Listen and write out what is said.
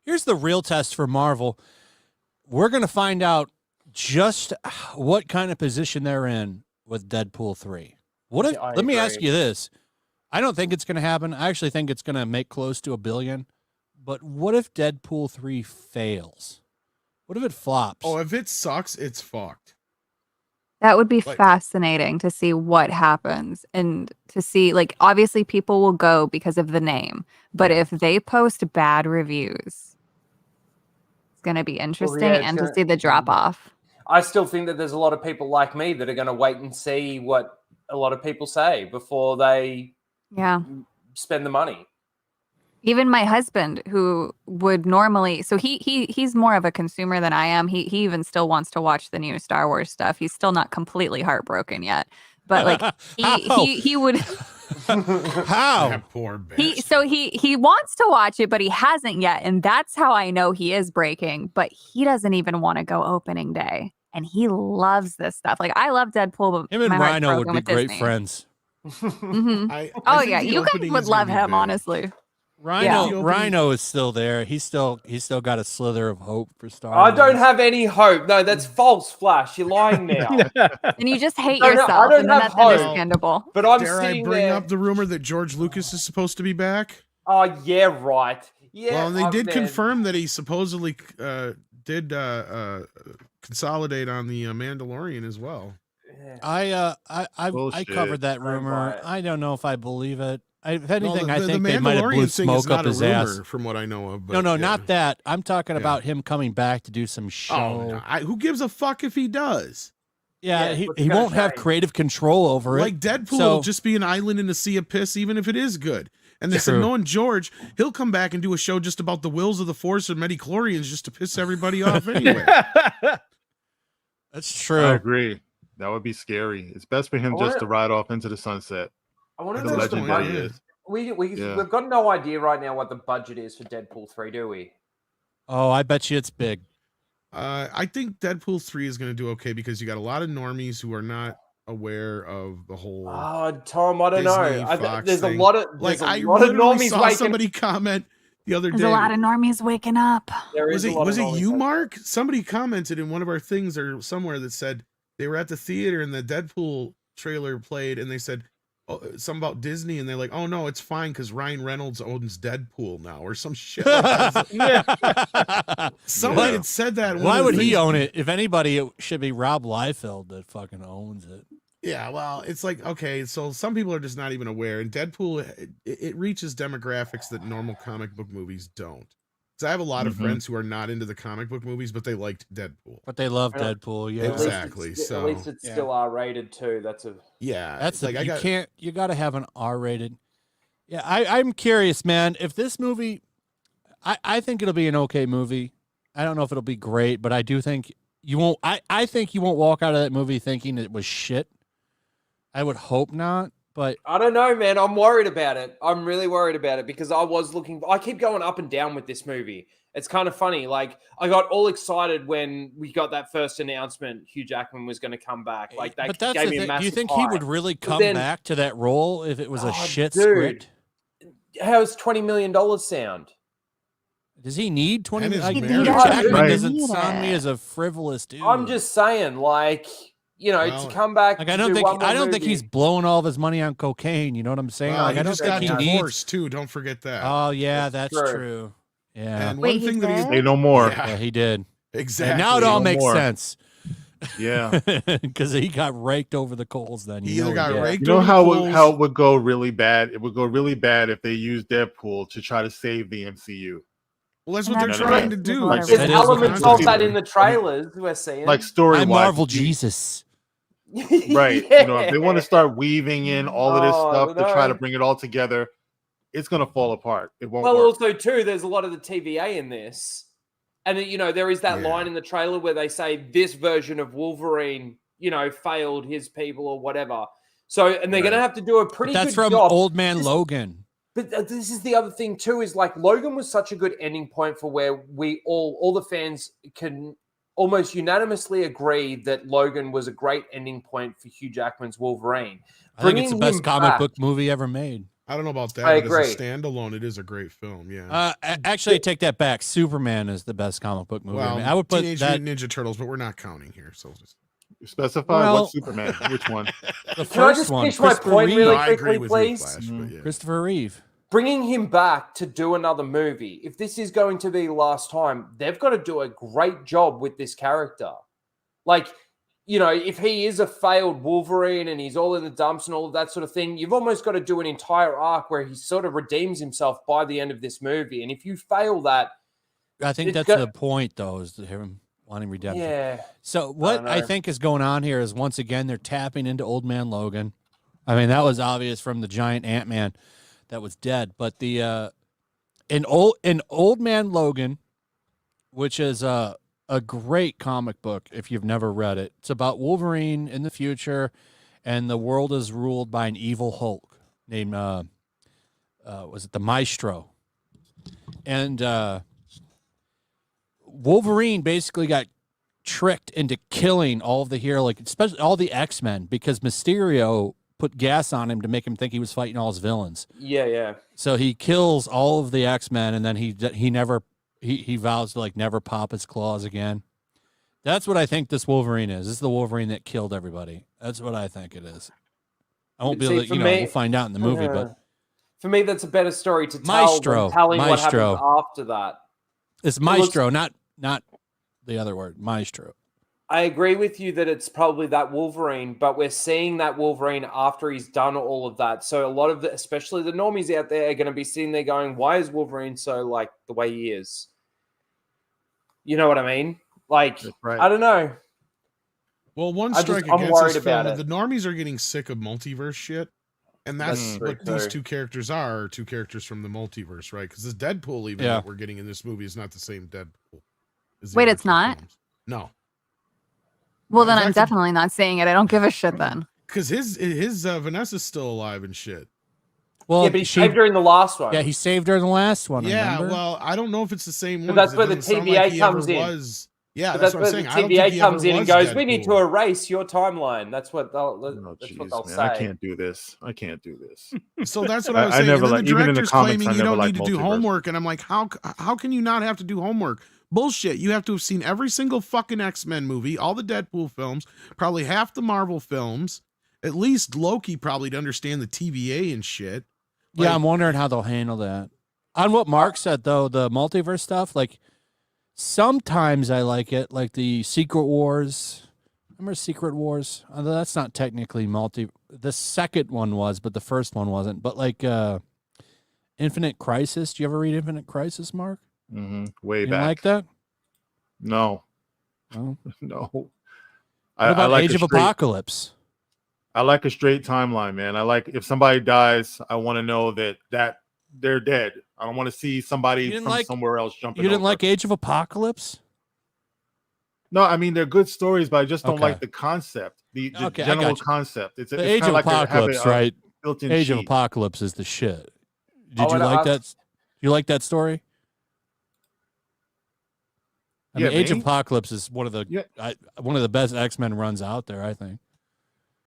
Here's the real test for Marvel. We're going to find out just what kind of position they're in with Deadpool 3. What if? Let me ask you this. I don't think it's going to happen. I actually think it's going to make close to $1 billion. But what if Deadpool 3 fails? What if it flops? Oh, if it sucks, it's fucked. That would be fascinating to see what happens and to see, like, obviously people will go because of the name, but if they post bad reviews, it's going to be interesting to see the drop off. I still think that there's a lot of people like me that are going to wait and see what a lot of people say before they spend the money. Even my husband, who would normally, so he's more of a consumer than I am. He even still wants to watch the new Star Wars stuff. He's still not completely heartbroken yet, but like he would. How? That poor bitch. He wants to watch it, but he hasn't yet, and that's how I know he is breaking. But he doesn't even want to go opening day, and he loves this stuff. Like, I love Deadpool, but him and Rhino would be great friends. Mm-hmm. You guys would love him, honestly. Rhino is still there. He's still got a slither of hope for Star Wars. I don't have any hope. No, that's false, Flash. You're lying now. And you just hate yourself. I don't have that's hope. Understandable. But I'm Dare I bring up the rumor that George Lucas is supposed to be back? Oh, yeah, right. Yeah. Well, they did confirm that he supposedly did consolidate on the Mandalorian as well. I covered that rumor. I don't know if I believe it. If anything, I think they might have blew smoke up his ass. From what I know of. But no, not that. I'm talking about him coming back to do some show. Oh, no. Who gives a fuck if he does? Yeah, he won't have creative control over it. Like Deadpool will just be an island in a sea of piss, even if it is good. And they said, knowing George, he'll come back and do a show just about the wills of the Force and midichlorians just to piss everybody off anyway. That's true. I agree. That would be scary. It's best for him just to ride off into the sunset. I want to know the budget is. We've got no idea right now what the budget is for Deadpool 3, do we? Oh, I bet you it's big. I think Deadpool 3 is going to do okay because you got a lot of normies who are not aware of the whole. Tom, I don't know. There's thing. A lot of I normies saw somebody comment the other day. There's a lot of normies waking up. Was it you, Mark? Somebody commented in one of our things or somewhere that said they were at the theater and the Deadpool trailer played and they said something about Disney and they're like, oh no, it's fine because Ryan Reynolds owns Deadpool now or some shit like that. Somebody had said that. Why would he own it? If anybody, it should be Rob Liefeld that fucking owns it. Yeah, well, it's like, okay, so some people are just not even aware, and Deadpool, it reaches demographics that normal comic book movies don't. Because I have a lot of friends who are not into the comic book movies, but they liked Deadpool. But they love Deadpool, yeah. Exactly. At least it's still R-rated too. That's like you got to have an R-rated. Yeah, I'm curious, man. If this movie, I think it'll be an okay movie. I don't know if it'll be great, but I do think you won't. I think you won't walk out of that movie thinking it was shit. I would hope not, but I don't know, man. I'm worried about it. I'm really worried about it because I keep going up and down with this movie. It's kind of funny. Like, I got all excited when we got that first announcement Hugh Jackman was going to come back. Like, that gave me a massive Do you think hype. he would really come back to that role if it was a shit script? How's $20 million sound? Does he need 20 million? Hugh Jackman doesn't sound me as a frivolous dude. I'm just saying, like, to come back. Like, I don't think he's blowing all of his money on cocaine. You know what I'm saying? Well, like, I don't think he divorced too. Don't forget that. Oh yeah, that's true. Yeah. And one thing that he's say no more. Yeah, he did. Exactly. And now it all makes sense. Yeah, because he got raked over the coals. Then he got raked. You know how it would go really bad. It would go really bad if they used Deadpool to try to save the MCU. Well, that's what they're trying to do. There's elements of that in the trailers we're seeing. Like story-wise. I Marvel Jesus. Right. If they want to start weaving in all of this stuff to try to bring it all together, it's going to fall apart. It won't work. Also, too, there's a lot of the TVA in this. And, there is that line in the trailer where they say this version of Wolverine, failed his people or whatever. So, and they're going to have to do a pretty good job. That's from Old Man Logan. But this is the other thing, too, is like Logan was such a good ending point for where we all the fans can almost unanimously agree that Logan was a great ending point for Hugh Jackman's Wolverine. I think it's the best comic book movie ever made. I don't know about that. I but agree. As a standalone, it is a great film. Yeah. Actually, I take that back. Superman is the best comic book movie. Well, I mean, I would put Teenage that. Mutant Ninja Turtles, but we're not counting here. So just Specify Well- what Superman, which one? The Can I first just one, finish my Christopher point Reeve. really I agree quickly, with please? you, Flash. But yeah. Christopher Reeve. Bringing him back to do another movie, if this is going to be the last time, they've got to do a great job with this character. Like, you know, if he is a failed Wolverine and he's all in the dumps and all of that sort of thing, you've almost got to do an entire arc where he sort of redeems himself by the end of this movie. And if you fail that, I think that's the point, though, is him wanting redemption. yeah. So what I think is going on here is, once again, they're tapping into Old Man Logan. I mean, that was obvious from the giant Ant-Man that was dead. But the in Old Man Logan, which is a great comic book if you've never read it. It's about Wolverine in the future, and the world is ruled by an evil Hulk named was it the Maestro? And Wolverine basically got tricked into killing all of the hero, like especially all the X-Men, because Mysterio put gas on him to make him think he was fighting all his villains. Yeah. So he kills all of the X-Men, and then he vows to like never pop his claws again. That's what I think this Wolverine is. This is the Wolverine that killed everybody. That's what I think it is. I won't be able to, we'll find out in the movie, but for me, that's a better story to tell Maestro, than telling what Maestro. happens after that. It's Maestro, not the other word, Maestro. I agree with you that it's probably that Wolverine, but we're seeing that Wolverine after he's done all of that. So a lot of especially the normies out there, are going to be sitting there going, why is Wolverine so like the way he is? You know what I mean? Like, right. I don't know. Well, one I'm strike worried against this about film, it. the normies are getting sick of multiverse shit. And that's what these two characters are two characters from the multiverse, right? Because this Deadpool even that we're getting in this movie is not the same Deadpool. Wait, it's not? Films. No. Well, then I'm definitely not seeing it. I don't give a shit then. Because his Vanessa's still alive and shit. Well, yeah, but he saved her in the last one. Yeah, he saved her in the last one. Yeah, remember? well, I don't know if it's the same one. But that's where the TVA comes in. Yeah, that's what I'm where saying. the TVA comes in and goes, we need to erase your timeline. That's what they'll, say. I can't do this. I can't do this. So that's what I was saying. Never and then the even in the director's comics, claiming I you never don't liked need to do multiverse. homework. And I'm like, how can you not have to do homework? Bullshit. You have to have seen every single fucking X-Men movie, all the Deadpool films, probably half the Marvel films, at least Loki probably to understand the TVA and shit. Like, yeah, I'm wondering how they'll handle that. On what Mark said, though, the multiverse stuff, like, sometimes I like it, like the Secret Wars. Remember Secret Wars? Although that's not technically the second one was, but the first one wasn't. But like Infinite Crisis. Do you ever read Infinite Crisis, Mark? Mm-hmm. Way you back. Like that? No. No. No. What about like Age of Apocalypse? I like a straight timeline, man. I like if somebody dies, I want to know that they're dead. I don't want to see somebody from somewhere else jumping. You didn't over. like Age of Apocalypse? No, I mean they're good stories, but I just don't like the concept, the general concept. It's Age of Apocalypse, right? Built-in Age cheat. of Apocalypse is the shit. Did you like that? You like that story? I mean, Age of Apocalypse is one of the best X-Men runs out there, I think.